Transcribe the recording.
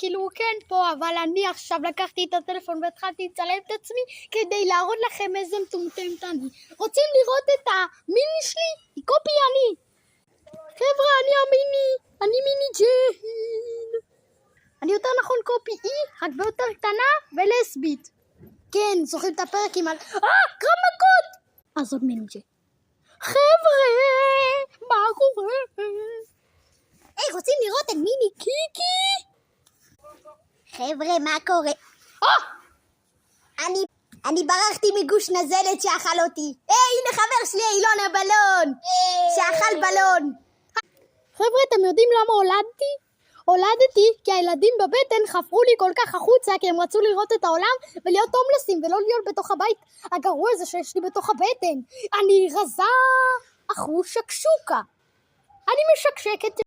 כאילו הוא כן פה, אבל אני עכשיו לקחתי את הטלפון והתחלתי לצלם את עצמי כדי להראות לכם איזה מטומטמת אני. רוצים לראות את המיני שלי? היא קופי אני. חבר'ה, אני המיני, אני מיני ג'יין. אני יותר נכון קופי היא, רק ביותר קטנה ולסבית. כן, זוכרים את הפרק עם קרב מכות! אז זאת מיני ג'יין. חבר'ה, מה קורה? היי, רוצים לראות את מיני קיקי? חבר'ה, מה קורה? אני ברחתי מגוש נזלת שאכל אותי. הנה חבר שלי, אילון הבלון. שאכל בלון. חבר'ה, אתם יודעים למה הולדתי? הולדתי כי הילדים בבטן חפרו לי כל כך החוצה, כי הם רצו לראות את העולם ולהיות הומלסים ולא להיות בתוך הבית הגרוע הזה שיש לי בתוך הבטן. אני רזה אחוז שקשוקה. אני משקשקת